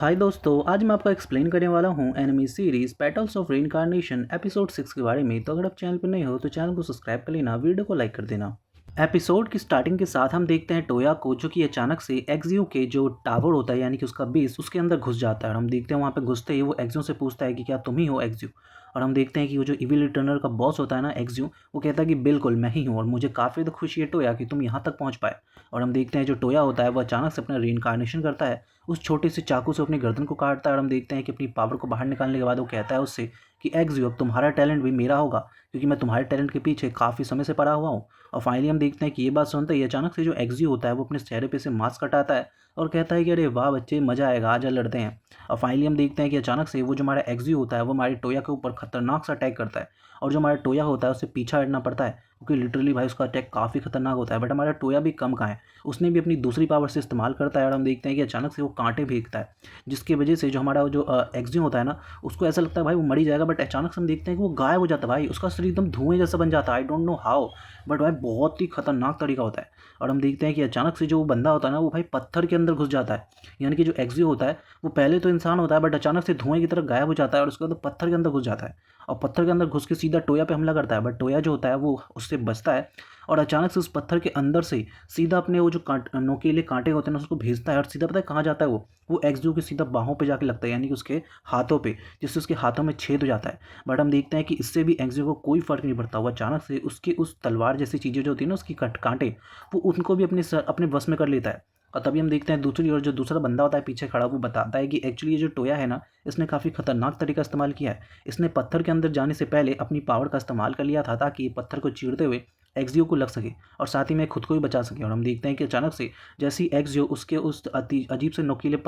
हाय दोस्तों, आज मैं आपको एक्सप्लेन करने वाला हूँ enemy series petals of reincarnation episode 6 के बारे में। तो अगर आप चैनल पर नए हो तो चैनल को सब्सक्राइब कर लेना, वीडियो को लाइक कर देना। एपिसोड की स्टार्टिंग के साथ हम देखते हैं टोया को, जो कि अचानक से एक्सियो के जो टावर होता है यानी कि उसका बेस, उसके अंदर घुस जाता है। और हम देखते हैं वहाँ पे घुसते ही वो एक्सियो से पूछता है कि क्या तुम ही हो एक्सियो। और हम देखते हैं कि वो जो इविल रिटर्नर का बॉस होता है ना एक्सियो, वो कहता है कि बिल्कुल मैं ही हूँ और मुझे काफ़ी तो खुशी है टोया कि तुम यहाँ तक पहुँच पाए। और हम देखते हैं जो टोया होता है वो अचानक से अपना रीइंकार्नेशन करता है, उस छोटे से चाकू से अपनी गर्दन को काटता है। और हम देखते हैं कि अपनी पावर को बाहर निकालने के बाद वो कहता है उससे कि एक्सियो अब तुम्हारा टैलेंट भी मेरा होगा, क्योंकि मैं तुम्हारे टैलेंट के पीछे काफ़ी समय से पड़ा हुआ हूँ। और फाइनली हम देखते हैं कि ये बात सुनते ही अचानक से जो एक्सियो होता है वो अपने चेहरे पे से मास्क हटाता है और कहता है कि अरे वाह बच्चे, मज़ा आएगा, आजा लड़ते हैं। और फाइनली हम देखते हैं कि अचानक से वो जो हमारा एक्सियो होता है वो हमारे टोया के ऊपर खतरनाक सा अटैक करता है। और जो हमारा टोया होता है उससे पीछा हटना पड़ता है, क्योंकि लिटरली भाई उसका अटैक काफ़ी खतरनाक होता है। बट हमारा टोया भी कम कहाँ है, उसने भी अपनी दूसरी पावर से इस्तेमाल करता है। और हम देखते हैं कि अचानक से वो कांटे फेंकता है, जिसकी वजह से जो हमारा जो एक्सियो होता है ना, उसको ऐसा लगता है भाई वो मर ही जाएगा। बट अचानक से हम देखते हैं कि वो गायब हो जाता है भाई, उसका शरीर एकदम धुएं जैसा बन जाता है। I don't know how, but भाई बहुत ही खतरनाक तरीका होता है। और हम देखते हैं कि अचानक से जो वो बंदा होता है ना, वो भाई पत्थर के अंदर घुस जाता है। यानी कि जो एक्सियो होता है वो पहले तो इंसान होता है, बट अचानक से धुएं की तरफ गायब हो जाता है और उसके बाद पत्थर के अंदर घुस जाता है। और पत्थर के अंदर घुस के सीधा टोया पे हमला करता है। बट टोया जो होता है वो उससे बचता है और अचानक से उस पत्थर के अंदर से सीधा अपने वो जो नोकीले कांटे होते हैं ना उसको भेजता है। और सीधा पता है कहाँ जाता है वो एक्सियो के सीधा बाहों पे जाके लगता है, यानी कि उसके हाथों पे, जिससे उसके हाथों में छेद हो जाता है। बट हम देखते हैं कि इससे भी एक्सियो को कोई फर्क नहीं पड़ता। वो अचानक से उसकी उस तलवार जैसी चीज़ें जो होती है ना, उसकी कांटे, वो उनको भी अपने वश में कर लेता है। और तभी हम देखते हैं दूसरी ओर जो दूसरा बंदा होता है पीछे खड़ा, वो बताता है कि एक्चुअली ये जो टोया है ना, इसने काफ़ी खतरनाक तरीका इस्तेमाल किया है। इसने पत्थर के अंदर जाने से पहले अपनी पावर का इस्तेमाल कर लिया था, ताकि ये पत्थर को चीरते हुए एक्सियो को लग सके और साथ ही में खुद को भी बचा सके। और हम देखते हैं कि अचानक से जैसे ही एक्सियो उसके उस अजीब से नोकीले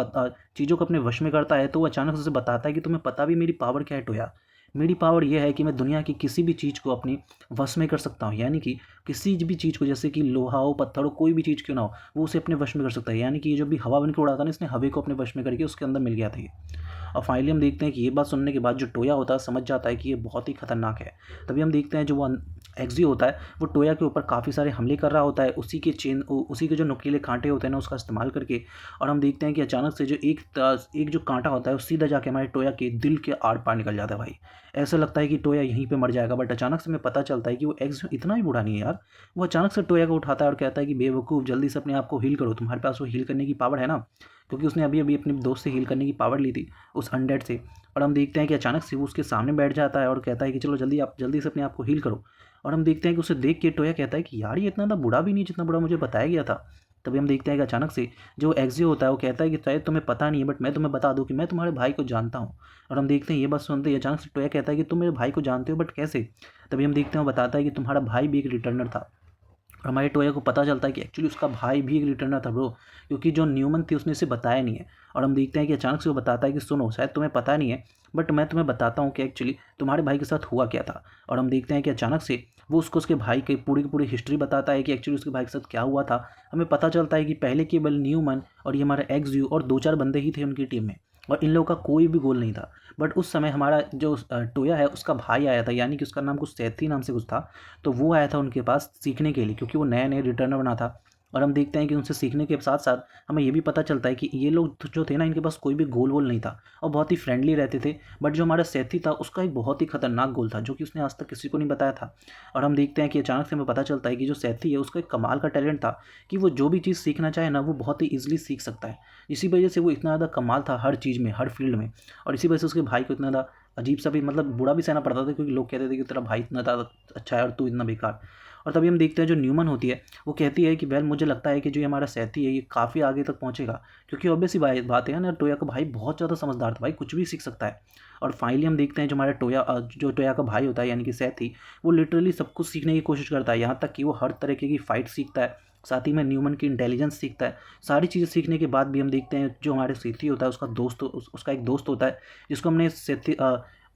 चीज़ों को अपने वश में करता है, तो वो अचानक से उसे बताता है कि तुम्हें पता भी मेरी पावर क्या है टोया। मेरी पावर यह है कि मैं दुनिया की किसी भी चीज़ को अपनी वश में कर सकता हूँ। यानी कि किसी भी चीज़ को, जैसे कि लोहा हो, पत्थर हो, कोई भी चीज़ क्यों ना हो, वो उसे अपने वश में कर सकता है। यानी कि ये जो भी हवा बन के उड़ा था ना, इसने हवा को अपने वश में करके उसके अंदर मिल गया था ये। और फाइनली हम देखते हैं कि ये बात सुनने के बाद जो टोया होता है समझ जाता है कि ये बहुत ही खतरनाक है। तभी हम देखते हैं जो वो एक्सियो होता है वो टोया के ऊपर काफ़ी सारे हमले कर रहा होता है, उसी के जो नुकीले कांटे होते हैं ना उसका इस्तेमाल करके। और हम देखते हैं कि अचानक से जो एक जो कांटा होता है वो सीधा जाके हमारे टोया के दिल के आर पार निकल जाता है भाई। ऐसा लगता है कि टोया यहीं पे मर जाएगा। बट अचानक से हमें पता चलता है कि वो एक्सियो इतना भी बूढ़ा नहीं है यार। वो अचानक से टोया को उठाता है और कहता है कि बेवकूफ़, जल्दी से अपने आप को हील करो, तुम्हारे पास वो हील करने की पावर है ना, क्योंकि उसने अभी अभी अपने दोस्त से हील करने की पावर ली थी, उस अनडेड से। और हम देखते हैं कि अचानक से वो उसके सामने बैठ जाता है और कहता है कि चलो जल्दी से अपने आप को हील करो। और हम देखते हैं कि उसे देख के टोया कहता है कि यार ये इतना बूढ़ा भी नहीं जितना बूढ़ा मुझे बताया गया था। तभी हम देखते हैं कि अचानक से जो एक्सियो होता है वो कहता है कि शायद तुम्हें पता नहीं है, बट मैं तुम्हें बता दूं कि मैं तुम्हारे भाई को जानता हूँ। और हम देखते हैं ये बात सुनते ही अचानक से टोया कहता है कि तुम मेरे भाई को जानते हो, बट कैसे। तभी हम देखते हैं वो बताता है कि तुम्हारा भाई भी एक रिटर्नर था। और हमारे टोया को पता चलता है कि एक्चुअली उसका भाई भी एक रिटर्नर था ब्रो, क्योंकि जो न्यूमन थी उसने इसे बताया नहीं है। और हम देखते हैं कि अचानक से वो बताता है कि सुनो, शायद तुम्हें पता नहीं है, बट मैं तुम्हें बताता हूँ कि एक्चुअली तुम्हारे भाई के साथ हुआ क्या था। और हम देखते हैं कि अचानक से वो उसको उसके भाई की पूरी हिस्ट्री बताता है कि एक्चुअली उसके भाई के साथ क्या हुआ था। हमें पता चलता है कि पहले केवल न्यूमन और ये हमारा एक्स यू और दो चार बंदे ही थे उनकी टीम में, और इन लोगों का कोई भी गोल नहीं था। बट उस समय हमारा जो टोया है उसका भाई आया था, यानी कि उसका नाम कुछ सैथी नाम से कुछ था। तो वो आया था उनके पास सीखने के लिए, क्योंकि वो नए नए रिटर्नर बना था। और हम देखते हैं कि उनसे सीखने के साथ साथ हमें ये भी पता चलता है कि ये लोग जो थे ना, इनके पास कोई भी गोल वोल नहीं था और बहुत ही फ्रेंडली रहते थे। बट जो हमारा सैथी था उसका एक बहुत ही खतरनाक गोल था, जो कि उसने आज तक किसी को नहीं बताया था। और हम देखते हैं कि अचानक से हमें पता चलता है कि जो सैथी है उसका एक कमाल का टैलेंट था, कि वो जो भी चीज़ सीखना चाहे ना वो बहुत ही ईजिली सीख सकता है। इसी वजह से वो इतना ज़्यादा कमाल था हर चीज़ में, हर फील्ड में। और इसी वजह से उसके भाई को इतना ज़्यादा अजीब सा भी, मतलब बुरा भी सहना पड़ता था, क्योंकि लोग कहते थे कि तेरा भाई इतना ज़्यादा अच्छा है और तू इतना बेकार। और तभी हम देखते हैं जो न्यूमन होती है वो कहती है कि वेल, मुझे लगता है कि जो ये हमारा सैथी है ये काफ़ी आगे तक पहुंचेगा, क्योंकि ऑब्वियस ही बात है ना, टोया का भाई बहुत ज़्यादा समझदार था भाई, कुछ भी सीख सकता है। और फाइनली हम देखते हैं जो हमारा जो टोया का भाई होता है यानी कि सैथी, वो लिटरली सब कुछ सीखने की कोशिश करता है, यहाँ तक कि वो हर तरीके की फ़ाइट सीखता है, साथ ही में न्यूमन की इंटेलिजेंस सीखता है। सारी चीज़ें सीखने के बाद भी हम देखते हैं जो हमारे सैथी होता है उसका उसका एक दोस्त होता है, जिसको हमने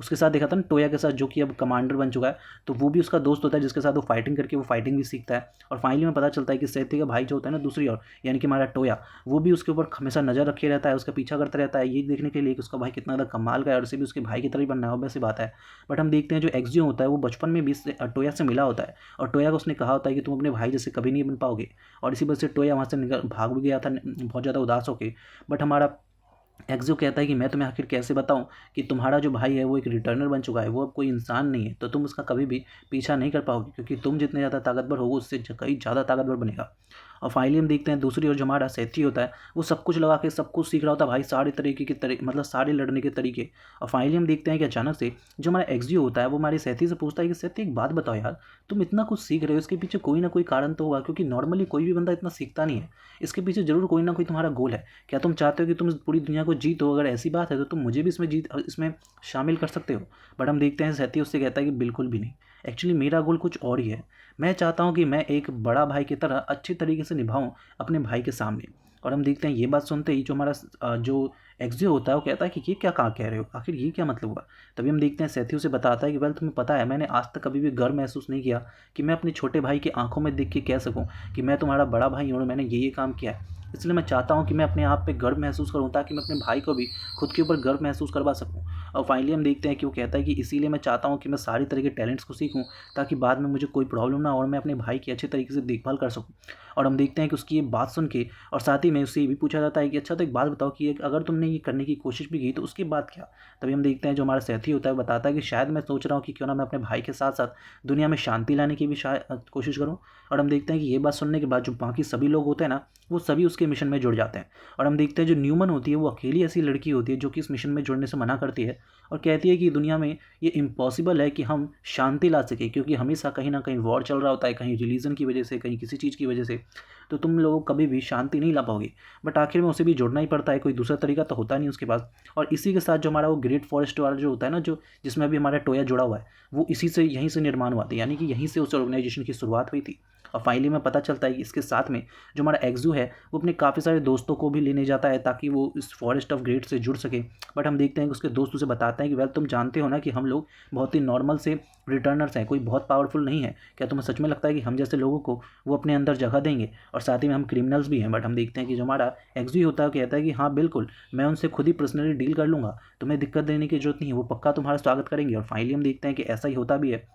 उसके साथ देखा था ना, टोया के साथ, जो कि अब कमांडर बन चुका है। तो वो भी उसका दोस्त होता है, जिसके साथ वो फाइटिंग करके वो फाइटिंग भी सीखता है। और फाइनली में पता चलता है कि सैथी का भाई जो होता है ना दूसरी ओर, यानी कि हमारा टोया, वो भी उसके ऊपर हमेशा नज़र रखे रहता है, उसका पीछा करता रहता है, ये देखने के लिए कि उसका भाई कितना ज़्यादा कमाल का है और उसे भी उसके भाई की तरह ही बनना है, ऑब्वियस सी बात है। बट हम देखते हैं जो एक्सियो होता है वो बचपन में भी टोया से मिला होता है, और टोया को उसने कहा होता है कि तुम अपने भाई जैसे कभी नहीं बन पाओगे। और इसी वजह से टोया वहाँ से निकल भाग भी गया था बहुत ज़्यादा उदास होकर। बट हमारा एक्सियो कहता है कि मैं तुम्हें आखिर कैसे बताऊं कि तुम्हारा जो भाई है वो एक रिटर्नर बन चुका है, वो अब कोई इंसान नहीं है, तो तुम उसका कभी भी पीछा नहीं कर पाओगे, क्योंकि तुम जितने ज़्यादा ताकतवर होगे उससे कई ज़्यादा ताकतवर बनेगा। और फाइनली हम देखते हैं दूसरी ओर जो हमारा सेथी होता है वो सब कुछ लगा के सब कुछ सीख रहा होता है भाई, सारे तरीके के मतलब सारे लड़ने के तरीके। और फाइनली हम देखते हैं कि अचानक से जो हमारा एक्सियो होता है वो हमारी सेथी से पूछता है कि सेथी एक बात बताओ यार, तुम इतना कुछ सीख रहे हो, इसके पीछे कोई ना कोई कारण तो होगा, क्योंकि नॉर्मली कोई भी बंदा इतना सीखता नहीं है, इसके पीछे जरूर कोई ना कोई तुम्हारा गोल है। क्या तुम चाहते हो कि तुम पूरी दुनिया को जीतो? अगर ऐसी बात है तो तुम मुझे भी इसमें शामिल कर सकते हो। बट हम देखते हैं सेथी उससे कहता है कि बिल्कुल भी नहीं, एक्चुअली मेरा गोल कुछ और ही है। मैं चाहता हूँ कि मैं एक बड़ा भाई की तरह अच्छी तरीके से निभाऊँ अपने भाई के सामने। और हम देखते हैं ये बात सुनते ही जो हमारा जो एक्सियो होता है वो कहता है कि ये क्या कहाँ कह रहे हो, आखिर ये क्या मतलब हुआ। तभी हम देखते हैं सेथी उसे बताता है कि वेल तुम्हें पता है मैंने आज तक कभी भी गर्व महसूस नहीं किया कि मैं अपने छोटे भाई की आंखों में देख के कह सकूं कि मैं तुम्हारा बड़ा भाई हूँ और मैंने ये काम किया है। इसलिए मैं चाहता हूँ कि मैं अपने आप पे गर्व महसूस करूँ ताकि मैं अपने भाई को भी खुद के ऊपर गर्व महसूस करवा सकूँ। और फाइनली हम देखते हैं कि वो कहता है कि इसीलिए मैं चाहता हूँ कि मैं सारी तरह के टैलेंट्स को सीखूँ ताकि बाद में मुझे कोई प्रॉब्लम ना हो और मैं अपने भाई की अच्छे तरीके से देखभाल कर सकूँ। और हम देखते हैं कि उसकी ये बात सुन के और साथ ही में उससे ये भी पूछा जाता है कि अच्छा तो एक बात बताओ कि अगर तुमने ये करने की कोशिश भी की तो उसके बाद क्या। तभी हम देखते हैं जो हमारा साथी होता है वो बताता है कि शायद मैं सोच रहा हूँ कि क्यों ना मैं अपने भाई के साथ साथ दुनिया में शांति लाने की भी शायद कोशिश करूँ। और हम देखते हैं कि ये बात सुनने के बाद जो बाकी सभी लोग होते हैं ना वो सभी उसके मिशन में जुड़ जाते हैं। और हम देखते हैं जो न्यूमन होती है वो अकेली ऐसी लड़की होती है जो कि इस मिशन में जुड़ने से मना करती है और कहती है कि दुनिया में ये इम्पॉसिबल है कि हम शांति ला सके, क्योंकि हमेशा कहीं ना कहीं वॉर चल रहा होता है, कहीं रिलीजन की वजह से, कहीं किसी चीज़ की वजह से, तो तुम लोग कभी भी शांति नहीं ला पाओगे। बट आखिर में उसे भी जुड़ना ही पड़ता है, कोई दूसरा तरीका तो होता नहीं उसके पास। और इसी के साथ जो हमारा वो ग्रेट फॉरेस्ट वाला जो होता है ना, जो जिसमें अभी हमारा टोया जुड़ा हुआ है, वो इसी से यहीं से निर्माण हुआ था, यानी कि यहीं से उस ऑर्गेनाइजेशन की शुरुआत हुई थी। और फाइनली में पता चलता है कि इसके साथ में जो हमारा एक्सू है वो अपने काफ़ी सारे दोस्तों को भी लेने जाता है ताकि वो इस फॉरेस्ट ऑफ ग्रेट से जुड़ सके। बट हम देखते हैं कि उसके दोस्त उसे बताते हैं कि वेल तुम जानते हो ना कि हम लोग बहुत ही नॉर्मल से रिटर्नर्स हैं, कोई बहुत पावरफुल नहीं है, क्या तुम्हें सच में लगता है कि हम जैसे लोगों को वो अपने अंदर जगह देंगे? और साथ ही में हम क्रिमिनल्स भी हैं। बट हम देखते हैं कि जो हमारा एक्सू होता है कहता है कि हाँ बिल्कुल, मैं उनसे खुद ही पर्सनली डील कर लूँगा, तुम्हें दिक्कत देने की जरूरत नहीं है, वो पक्का तुम्हारा स्वागत करेंगे। और फाइनली हम देखते हैं कि ऐसा ही होता भी है।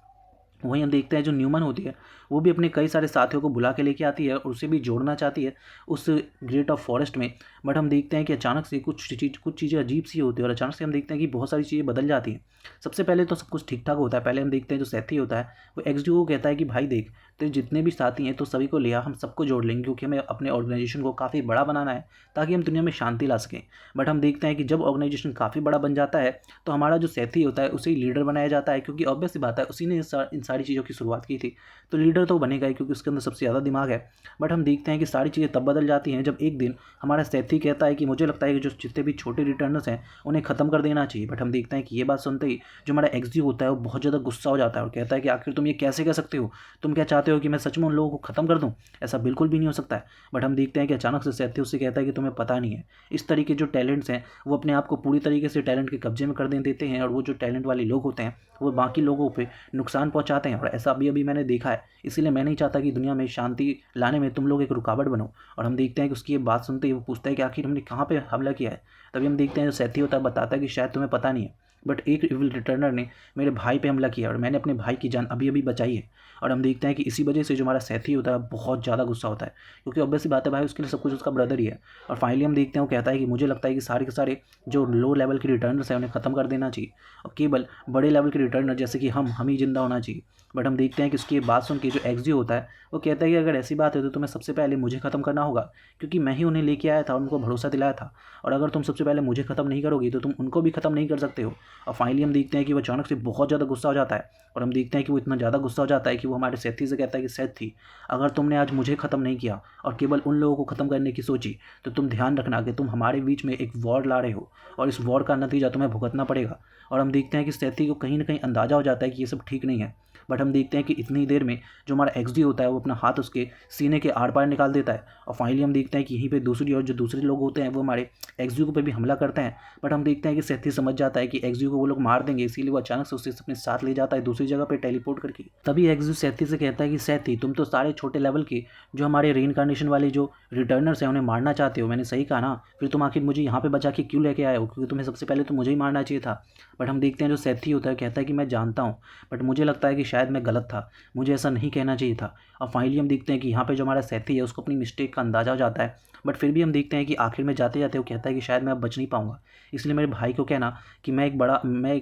वहीं हम देखते हैं जो न्यूमन होती है वो भी अपने कई सारे साथियों को बुला के लेके आती है और उसे भी जोड़ना चाहती है उस ग्रेट ऑफ फॉरेस्ट में। बट हम देखते हैं कि अचानक से कुछ चीज़ें अजीब सी होती है और अचानक से हम देखते हैं कि बहुत सारी चीज़ें बदल जाती हैं। सबसे पहले तो सब कुछ ठीक ठाक होता है। पहले हम देखते हैं जो सेथी होता है वो एक्सडीओ को कहता है कि भाई देख, तेरे जितने भी साथी हैं तो सभी को लिया, हम सबको जोड़ लेंगे, क्योंकि हमें अपने ऑर्गेनाइजेशन को काफ़ी बड़ा बनाना है ताकि हम दुनिया में शांति ला सकें। बट हम देखते हैं कि जब ऑर्गेनाइजेशन काफ़ी बड़ा बन जाता है तो हमारा जो सेथी होता है उसे ही लीडर बनाया जाता है, क्योंकि ऑब्वियस सी बात है उसी ने इन सारी चीज़ों की शुरुआत की थी, तो लीडर तो बनेगा ही क्योंकि उसके अंदर सबसे ज़्यादा दिमाग है। बट हम देखते हैं कि सारी चीज़ें तब बदल जाती हैं जब एक दिन हमारा सेथी कहता है कि मुझे लगता है कि जो जितने भी छोटे रिटर्नर्स हैं उन्हें ख़त्म कर देना चाहिए। बट हम देखते हैं कि ये बात सुनते ही जो हमारा एक्सजी होता है वो बहुत ज़्यादा गुस्सा हो जाता है और कहता है कि आखिर तुम ये कैसे कह सकते हो, तुम क्या चाहते हो कि मैं सच में उन लोगों को ख़त्म कर दूँ? ऐसा बिल्कुल भी नहीं हो सकता है। बट हम देखते हैं कि अचानक से सेथी उससे कहता है कि तुम्हें पता नहीं है, इस तरीके जो टैलेंट्स हैं वो अपने आप को पूरी तरीके से टैलेंट के कब्जे में कर देते हैं और वो जो टैलेंट वाले लोग होते हैं वो बाकी लोगों पे नुकसान पहुंचाते हैं। और ऐसा अभी अभी मैंने देखा है, इसीलिए मैं नहीं चाहता कि दुनिया में शांति लाने में तुम लोग एक रुकावट बनो। और हम देखते हैं कि उसकी ये बात सुनते ही वो पूछता है कि आखिर हमने कहाँ पे हमला किया है। तभी हम देखते हैं जो सेथी होता है बताता है कि शायद तुम्हें पता नहीं है, बट एक इविल रिटर्नर ने मेरे भाई पे हमला किया और मैंने अपने भाई की जान अभी अभी बचाई है। और हम देखते हैं कि इसी वजह से जो हमारा सेथी होता है बहुत ज़्यादा गुस्सा होता है, क्योंकि ऑब्वियस सी बात है भाई उसके लिए सब कुछ उसका ब्रदर ही है। और फाइनली हम देखते हैं वो कहता है कि मुझे लगता है कि सारे के सारे जो लो लेवल के रिटर्नर्स हैं उन्हें ख़त्म कर देना चाहिए और केवल बड़े लेवल के रिटर्नर जैसे कि हम ही जिंदा होना चाहिए। बट हम देखते हैं कि उसकी बात सुन के जो एक्सजी होता है वो कहता है कि अगर ऐसी बात है तो तुम्हें सबसे पहले मुझे ख़त्म करना होगा, क्योंकि मैं ही उन्हें लेके आया था और उनको भरोसा दिलाया था, और अगर तुम सबसे पहले मुझे ख़त्म नहीं करोगी तो तुम उनको भी ख़त्म नहीं कर सकते हो। और फाइनली हम देखते हैं कि वो अचानक से बहुत ज़्यादा गुस्सा हो जाता है और हम देखते हैं कि वो इतना ज़्यादा गुस्सा हो जाता है कि वो हमारे सेथी से कहता है कि सेथी, अगर तुमने आज मुझे ख़त्म नहीं किया और केवल उन लोगों को ख़त्म करने की सोची तो तुम ध्यान रखना कि तुम हमारे बीच में एक वॉर ला रहे हो और इस वॉर का नतीजा तुम्हें भुगतना पड़ेगा। और हम देखते हैं कि सेथी को कहीं ना कहीं अंदाज़ा हो जाता है कि ये सब ठीक नहीं है। बट हम देखते हैं कि इतनी देर में जो हमारा एक्सडी होता है वो अपना हाथ उसके सीने के आर पार निकाल देता है और फाइनली हम देखते हैं कि यहीं पे दूसरी ओर जो दूसरे लोग होते हैं वो हमारे एक्सडी पे भी हमला करते हैं। बट हम देखते हैं कि सेथी समझ जाता है कि एक्सडी को वो लोग मार देंगे, इसीलिए वो अचानक से उसे अपने साथ ले जाता है दूसरी जगह पर टेलीपोर्ट करके। तभी एक्सडी सेथी से कहता है कि सेथी, तुम तो सारे छोटे लेवल के जो हमारे रीइंकार्नेशन वाले जो रिटर्नर्स हैं उन्हें मारना चाहते हो, मैंने सही कहा ना? फिर तुम आखिर मुझे यहाँ पे बचा के क्यों लेके आए हो? क्योंकि तुम्हें सबसे पहले तो मुझे ही मारना चाहिए था। बट हम देखते हैं जो सेथी होता है कहता है कि मैं जानता हूँ, बट मुझे लगता है कि शायद मैं गलत था, मुझे ऐसा नहीं कहना चाहिए था। अब फाइनली हम देखते हैं कि यहाँ पे जो हमारा सैथी है उसको अपनी मिस्टेक का अंदाज़ा हो जाता है, बट फिर भी हम देखते हैं कि आखिर में जाते जाते वो कहता है कि शायद मैं अब बच नहीं पाऊंगा, इसलिए मेरे भाई को कहना कि मैं एक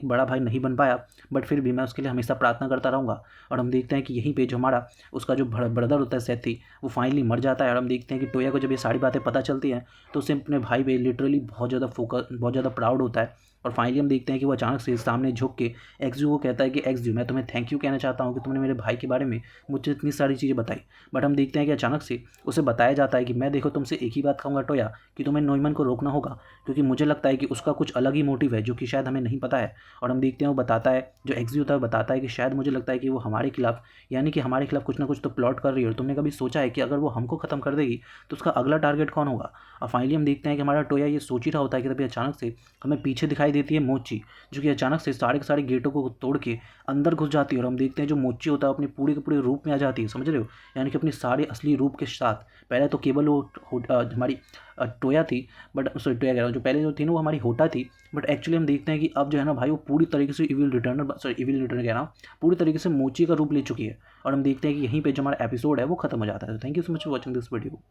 बड़ा भाई नहीं बन पाया, बट फिर भी मैं उसके लिए हमेशा प्रार्थना करता रहूँगा। और हम देखते हैं कि यहीं पे जो हमारा उसका जो ब्रदर होता है सैथी, वो फाइनली मर जाता है। और हम देखते हैं कि टोया को जब ये सारी बातें पता चलती हैं तो उसे अपने भाई पे लिटरली बहुत ज़्यादा प्राउड होता है। और फाइनली हम देखते हैं कि वो अचानक से सामने झुक के एक्सयू को कहता है कि एक्सयू, मैं तुम्हें थैंक यू कहना चाहता हूँ कि तुमने मेरे भाई के बारे में मुझे इतनी सारी चीज़ें बताई। बट हम देखते हैं कि अचानक से उसे बताया जाता है कि मैं देखो तुमसे एक ही बात कहूँगा टोया, कि तुम्हें नॉर्मन को रोकना होगा, क्योंकि मुझे लगता है कि उसका कुछ अलग ही मोटिव है जो कि शायद हमें नहीं पता है। और हम देखते हैं वो बताता है, जो एक्सयू होता है बताता है कि शायद मुझे लगता है कि वो हमारे खिलाफ, यानी कि हमारे खिलाफ कुछ ना कुछ तो प्लॉट कर रही है। और तुमने कभी सोचा है कि अगर वो हमको ख़त्म कर देगी तो उसका अगला टारगेट कौन होगा? और फाइनली हम देखते हैं कि हमारा टोया ये सोच ही रहा होता है कि तभी अचानक से हमें पीछे दिखाई देती है मोची, जो कि अचानक से सारे के सारे गेटों को तोड़ के अंदर घुस जाती है। और हम देखते हैं जो मोची होता है अपने पूरे के पूरे रूप में आ जाती है, समझ रहे हो, यानी कि अपने सारे असली रूप के साथ। पहले तो केवल वो हमारी टोया थी, बट सॉरी टोया कह रहा हूँ, जो पहले जो थी ना वो हमारी होटा थी, बट एक्चुअली हम देखते हैं कि अब जो है ना भाई वो पूरी तरीके से इविल रिटर्नर कह रहा हूँ, पूरी तरीके से मोची का रूप ले चुकी है। और हम देखते हैं कि यहीं पे जो हमारा एपिसोड है वो खत्म हो जाता है। Thank you so much for watching this video.